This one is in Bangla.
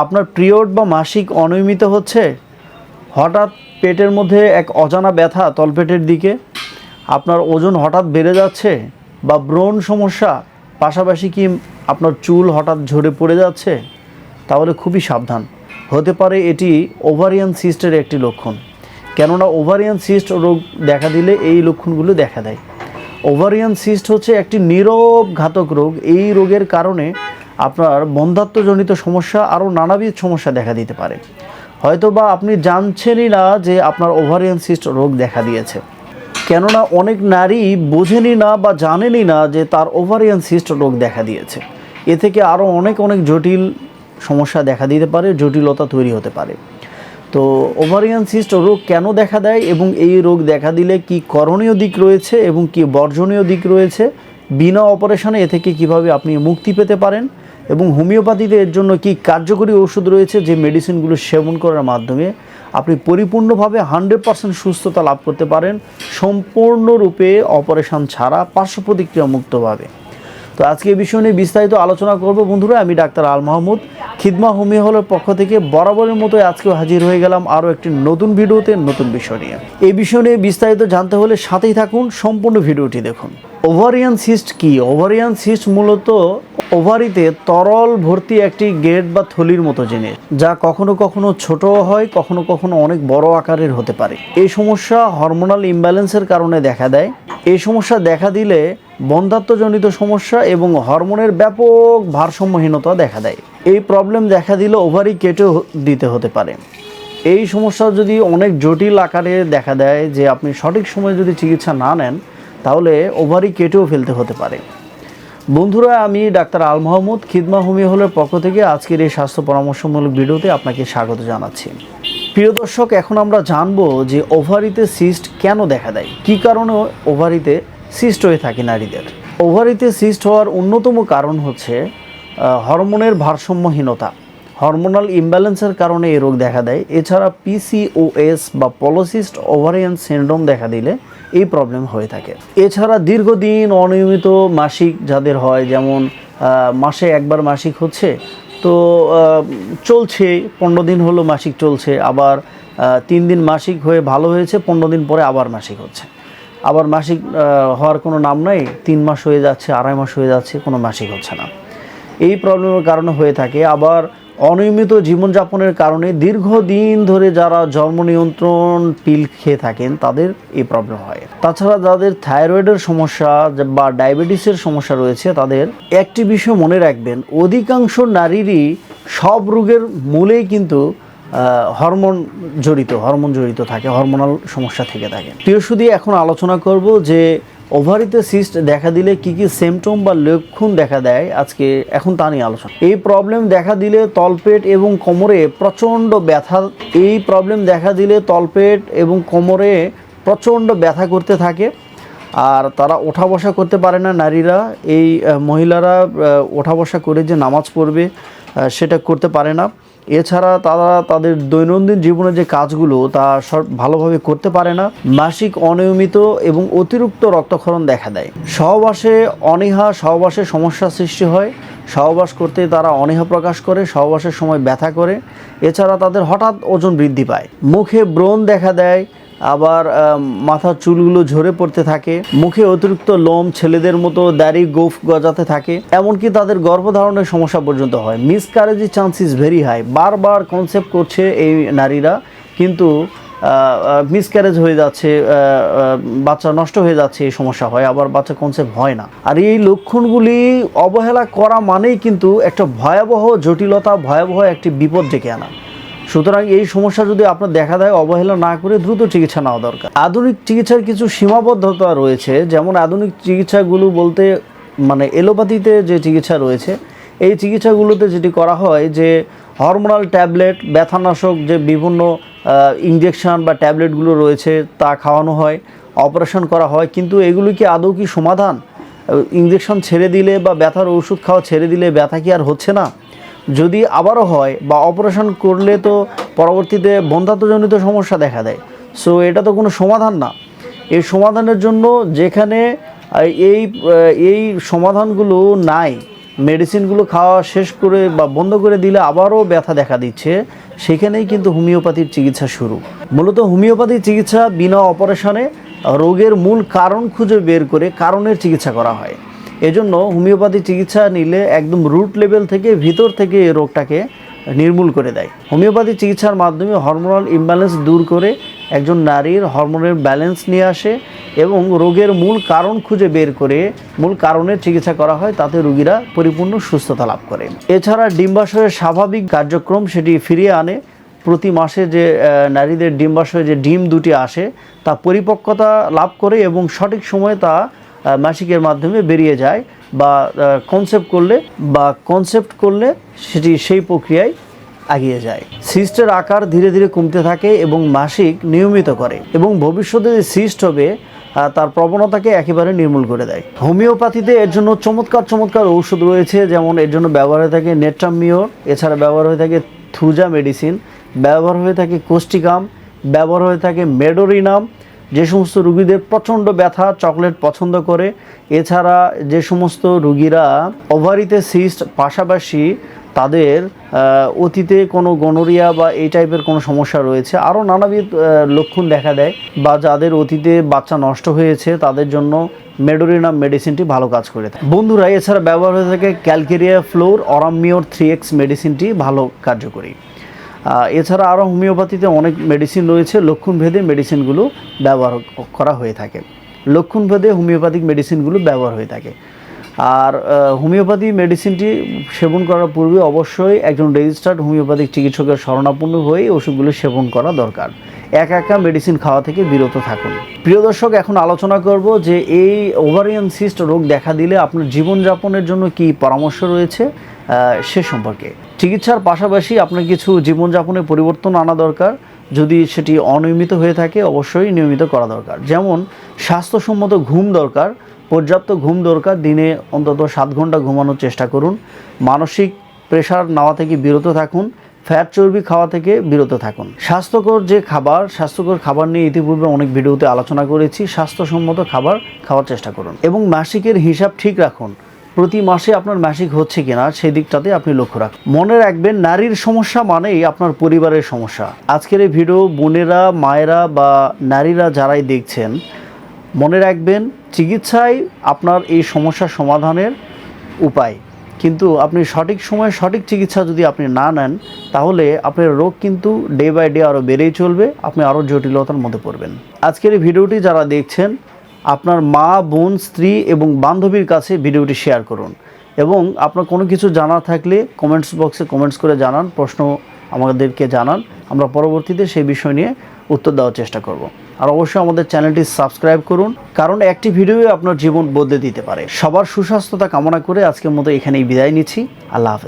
আপনার পিরিয়ড বা মাসিক অনিয়মিত হচ্ছে, হঠাৎ পেটের মধ্যে এক অজানা ব্যথা তলপেটের দিকে, আপনার ওজন হঠাৎ বেড়ে যাচ্ছে, বা ব্রণ সমস্যা, পাশাপাশি কি আপনার চুল হঠাৎ ঝরে পড়ে যাচ্ছে, তাহলে খুবই সাবধান। হতে পারে এটি ওভারিয়ান সিস্টের একটি লক্ষণ। কেননা ওভারিয়ান সিস্ট রোগ দেখা দিলে এই লক্ষণগুলো দেখা দেয়। ওভারিয়ান সিস্ট হচ্ছে একটি নীরব ঘাতক রোগ। এই রোগের কারণে আপনার বন্ধ্যাত্বজনিত সমস্যা আরও নানাবিধ সমস্যা দেখা দিতে পারে। হয়তো বা আপনি জানছেনই না যে আপনার ওভারিয়ান সিস্ট রোগ দেখা দিয়েছে, কেননা অনেক নারী বোঝেনই না বা জানেনই না যে তার ওভারিয়ান সিস্ট রোগ দেখা দিয়েছে। এ থেকে আরও অনেক জটিল সমস্যা দেখা দিতে পারে, জটিলতা তৈরি হতে পারে। তো ওভারিয়ান সিস্ট রোগ কেন দেখা দেয় এবং এই রোগ দেখা দিলে কি করণীয় দিক রয়েছে এবং কি বর্জনীয় দিক রয়েছে, বিনা অপারেশনে এ থেকে কিভাবে আপনি মুক্তি পেতে পারেন, এবং হোমিওপ্যাথিতে এর জন্য কি কার্যকরী ওষুধ রয়েছে যে মেডিসিনগুলো সেবন করার মাধ্যমে আপনি পরিপূর্ণভাবে 100% সুস্থতা লাভ করতে পারেন, সম্পূর্ণরূপে অপারেশন ছাড়া, পার্শ্ব প্রতিক্রিয়া মুক্তভাবে। তো আজকে এই বিষয় নিয়ে বিস্তারিত আলোচনা করব বন্ধুরা। আমি ডাক্তার আল মাহমুদ, খিদমা হোমিও হলের পক্ষ থেকে বরাবরের মতো আজকেও হাজির হয়ে গেলাম আরও একটি নতুন ভিডিওতে, নতুন বিষয় নিয়ে। এই বিষয় নিয়ে বিস্তারিত জানতে হলে সাথেই থাকুন, সম্পূর্ণ ভিডিওটি দেখুন। ওভারিয়ান সিস্ট কি? ওভারিয়ান সিস্ট মূলত ওভারিতে তরল ভর্তি একটি গেট বা থলির মতো জিনিস, যা কখনো কখনো ছোট হয়, কখনো কখনো অনেক বড় আকারের হতে পারে। এই সমস্যা হরমোনাল ইমব্যালেন্সের কারণে দেখা দেয়। এই সমস্যা দেখা দিলে বন্ধ্যাত্বজনিত সমস্যা এবং হরমোনের ব্যাপক ভারসাম্যহীনতা দেখা দেয়। এই প্রবলেম দেখা দিলে ওভারি কেটেও দিতে হতে পারে। এই সমস্যা যদি অনেক জটিল আকারে দেখা দেয়, যে আপনি সঠিক সময়ে যদি চিকিৎসা না নেন, তাহলে ওভারি কেটেও ফেলতে হতে পারে। বন্ধুরা, আমি ডাক্তার আল মাহমুদ, খিদমা হোমিও হলের পক্ষ থেকে আজকের এই স্বাস্থ্য পরামর্শমূলক ভিডিওতে আপনাকে স্বাগত জানাচ্ছি। প্রিয় দর্শক, এখন আমরা জানবো যে ওভারিতে সিস্ট কেন দেখা দেয়, কী কারণে ওভারিতে সিস্ট হয়ে থাকে নারীদের। ওভারিতে সিস্ট হওয়ার অন্যতম কারণ হচ্ছে হরমোনের ভারসাম্যহীনতা, হরমোনাল ইমব্যালেন্সের কারণে এই রোগ দেখা দেয়। এছাড়া পিসিওএস বা পলিসিস্ট ওভারিয়ান সিনড্রোম দেখা দিলে এই প্রবলেম হয়ে থাকে। এছাড়া দীর্ঘদিন অনিয়মিত মাসিক যাদের হয়, যেমন মাসে একবার মাসিক হচ্ছে, তো চলছে 15 দিন হলো মাসিক চলছে, আবার 3 দিন মাসিক হয়ে ভালো হয়েছে, 15 দিন পরে আবার মাসিক হচ্ছে, আবার মাসিক হওয়ার কোনো নাম নাই, 3 মাস হয়ে যাচ্ছে, 2.5 মাস হয়ে যাচ্ছে, কোনো মাসিক হচ্ছে না। এই প্রবলেমের কারণে হয়ে থাকে। আবার অনিয়মিত জীবনযাপনের কারণে দীর্ঘদিন ধরে যারা জন্ম নিয়ন্ত্রণ পিল খেয়ে থাকেন তাদের এই প্রবলেম হয়। তাছাড়া যাদের থাইরয়েডের সমস্যা বা ডায়াবেটিসের সমস্যা রয়েছে, তাদের একটি বিষয় মনে রাখবেন, অধিকাংশ নারীরই সব রোগের মূলেই কিন্তু হরমোন জড়িত থাকে, হরমোনাল সমস্যা থেকে থাকে। প্রিয় সুধী, এখন আলোচনা করব যে ওভারিতে সিস্ট দেখা দিলে কি কি সিমটম বা লক্ষণ দেখা দেয়, আজকে এখন তা নিয়ে আলোচনা। এই প্রবলেম দেখা দিলে তলপেট এবং কোমরে প্রচণ্ড ব্যথা, এই প্রবলেম দেখা দিলে তলপেট এবং কোমরে প্রচণ্ড ব্যথা করতে থাকে, আর তারা ওঠা বসা করতে পারে না। নারীরা, এই মহিলারা ওঠা বসা করে যে নামাজ পড়বে সেটা করতে পারে না। এছাড়া তারা তাদের দৈনন্দিন জীবনে যে কাজগুলো তা ভালোভাবে করতে পারে না। মাসিক অনিয়মিত এবং অতিরিক্ত রক্তক্ষরণ দেখা দেয়। সহবাসে অনীহা, সহবাসে সমস্যা সৃষ্টি হয়, সহবাস করতে তারা অনীহা প্রকাশ করে, সহবাসের সময় ব্যথা করে। এছাড়া তাদের হঠাৎ ওজন বৃদ্ধি পায়, মুখে ব্রণ দেখা দেয়, আবার মাথার চুলগুলো ঝরে পড়তে থাকে, মুখে অতিরিক্ত লোম, ছেলেদের মতো দাড়ি গোঁফ গজাতে থাকে, এমনকি তাদের গর্ভধারণের সমস্যা পর্যন্ত হয়। মিসক্যারেজের চান্স ইজ ভেরি হাই। বারবার কনসেপ্ট করছে এই নারীরা, কিন্তু মিসক্যারেজ হয়ে যাচ্ছে, বাচ্চা নষ্ট হয়ে যাচ্ছে, এই সমস্যা হয়, আবার বাচ্চা কনসেপ্ট হয় না। আর এই লক্ষণগুলি অবহেলা করা মানেই কিন্তু একটা ভয়াবহ জটিলতা, ভয়াবহ একটি বিপদ ডেকে আনা। সুতরাং এই সমস্যা যদি আপনার দেখা দেয়, অবহেলা না করে দ্রুত চিকিৎসা নেওয়া দরকার। আধুনিক চিকিৎসার কিছু সীমাবদ্ধতা রয়েছে, যেমন আধুনিক চিকিৎসাগুলো বলতে মানে এলোপ্যাথিতে যে চিকিৎসা রয়েছে, এই চিকিৎসাগুলোতে যেটি করা হয় যে হরমোনাল ট্যাবলেট, ব্যথানাশক যে বিভিন্ন ইনজেকশন বা ট্যাবলেটগুলো রয়েছে তা খাওয়ানো হয়, অপারেশন করা হয়। কিন্তু এগুলো কি আদৌ কি সমাধান? ইনজেকশন ছেড়ে দিলে বা ব্যথার ওষুধ খাওয়া ছেড়ে দিলে ব্যথা কি আর হচ্ছে না? যদি আবারও হয় বা অপারেশন করলে তো পরবর্তীতে বন্ধ্যাত্বজনিত সমস্যা দেখা দেয়। সো এটা তো কোনো সমাধান না। এই সমাধানের জন্য যেখানে এই সমাধানগুলো নাই, মেডিসিনগুলো খাওয়া শেষ করে বা বন্ধ করে দিলে আবারও ব্যথা দেখা দিচ্ছে, সেখানেই কিন্তু হোমিওপ্যাথির চিকিৎসা শুরু। মূলত হোমিওপ্যাথির চিকিৎসা বিনা অপারেশনে রোগের মূল কারণ খুঁজে বের করে কারণের চিকিৎসা করা হয়। এজন্য হোমিওপ্যাথি চিকিৎসা নিলে একদম রুট লেভেল থেকে ভিতর থেকে এই রোগটাকে নির্মূল করে দেয়। হোমিওপ্যাথি চিকিৎসার মাধ্যমে হরমোনাল ইমব্যালেন্স দূর করে একজন নারীর হরমোনের ব্যালেন্স নিয়ে আসে এবং রোগের মূল কারণ খুঁজে বের করে মূল কারণের চিকিৎসা করা হয়, তাতে রোগীরা পরিপূর্ণ সুস্থতা লাভ করে। এছাড়া ডিম্বাশয়ের স্বাভাবিক কার্যক্রম সেটি ফিরিয়ে আনে। প্রতি মাসে যে নারীদের ডিম্বাশয়ে যে ডিম দুটি আসে তা পরিপক্কতা লাভ করে এবং সঠিক সময়ে তা মাসিকের মাধ্যমে বেরিয়ে যায় বা কনসেপ্ট করলে সেটি সেই প্রক্রিয়ায় এগিয়ে যায়। সিস্টের আকার ধীরে ধীরে কমতে থাকে এবং মাসিক নিয়মিত করে এবং ভবিষ্যতে যে সিস্ট হবে তার প্রবণতাকে একেবারে নির্মূল করে দেয়। হোমিওপ্যাথিতে এর জন্য চমৎকার ঔষধ রয়েছে, যেমন এর জন্য ব্যবহার হয়ে থাকে নেট্রামিওর, এছাড়া ব্যবহার হয়ে থাকে থুজা মেডিসিন, ব্যবহার হয়ে থাকে কোস্টিকাম, ব্যবহার হয়ে থাকে মেডোরিনাম। যে সমস্ত রুগীদের প্রচণ্ড ব্যথা চকলেট পছন্দ করে, এছাড়া যে সমস্ত রুগীরা ওভারিতে সিস্ট, পাশাপাশি তাদের অতীতে কোনো গনোরিয়া বা এই টাইপের কোনো সমস্যা রয়েছে, আরও নানাবিধ লক্ষণ দেখা দেয়, বা যাদের অতীতে বাচ্চা নষ্ট হয়েছে তাদের জন্য মেডোরিনাম মেডিসিনটি ভালো কাজ করে থাকে। বন্ধুরা, এছাড়া ব্যবহার হয়ে থাকে ক্যালকেরিয়া ফ্লোর, অরামিওর 3X মেডিসিনটি ভালো কার্যকরী। এছাড়া আরও হোমিওপ্যাথিতে অনেক মেডিসিন রয়েছে, লক্ষণভেদে মেডিসিনগুলো ব্যবহার করা হয়ে থাকে। লক্ষণভেদে হোমিওপ্যাথিক মেডিসিনগুলো ব্যবহার হয়ে থাকে। আর হোমিওপ্যাথি মেডিসিনটি সেবন করার পূর্বে অবশ্যই একজন রেজিস্টার্ড হোমিওপ্যাথিক চিকিৎসকের শরণাপন্ন হয়ে ওষুধগুলো সেবন করা দরকার। একা মেডিসিন খাওয়া থেকে বিরত থাকুন। প্রিয় দর্শক, এখন আলোচনা করব যে এই ওভারিয়ান সিস্ট রোগ দেখা দিলে আপনার জীবনযাপনের জন্য কী পরামর্শ রয়েছে সে সম্পর্কে। চিকিৎসার পাশাপাশি আপনার কিছু জীবনযাপনে পরিবর্তন আনা দরকার। যদি সেটি অনিয়মিত হয়ে থাকে অবশ্যই নিয়মিত করা দরকার। যেমন স্বাস্থ্যসম্মত ঘুম দরকার, পর্যাপ্ত ঘুম দরকার, দিনে অন্তত 7 ঘন্টা ঘুমানোর চেষ্টা করুন। মানসিক প্রেশার নেওয়া থেকে বিরত থাকুন, ফ্যাট চর্বি খাওয়া থেকে বিরত থাকুন। স্বাস্থ্যকর খাবার নিয়ে ইতিপূর্বে অনেক ভিডিওতে আলোচনা করেছি। স্বাস্থ্যসম্মত খাবার খাওয়ার চেষ্টা করুন এবং মাসিকের হিসাব ঠিক রাখুন। প্রতি মাসে আপনার মাসিক হচ্ছে কিনা সেই দিকটাতে আপনি লক্ষ্য রাখুন। মনে রাখবেন, নারীর সমস্যা মানেই আপনার পরিবারের সমস্যা। আজকের এই ভিডিও বোনেরা, মায়েরা বা নারীরা যারাই দেখছেন, মনে রাখবেন চিকিৎসাই আপনার এই সমস্যার সমাধানের উপায়। কিন্তু আপনি সঠিক সময়ে সঠিক চিকিৎসা যদি আপনি না নেন, তাহলে আপনার রোগ কিন্তু ডে বাই ডে আরও বেড়েই চলবে, আপনি আরও জটিলতার মধ্যে পড়বেন। আজকের এই ভিডিওটি যারা দেখছেন, আপনার মা, বোন, স্ত্রী এবং বান্ধবীর কাছে ভিডিওটি শেয়ার করুন এবং আপনার কোনো কিছু জানার থাকলে কমেন্টস বক্সে কমেন্টস করে জানান, প্রশ্ন আমাদেরকে জানান। আমরা পরবর্তীতে সেই বিষয় নিয়ে উত্তর দেওয়ার চেষ্টা করব। আর অবশ্যই আমাদের চ্যানেলটি সাবস্ক্রাইব করুন, কারণ একটি ভিডিও আপনার জীবন বদলে দিতে পারে। সবার সুস্বাস্থ্যতা কামনা করে আজকের মতো এখানেই বিদায় নিচ্ছি। আল্লাহ হাফেজ।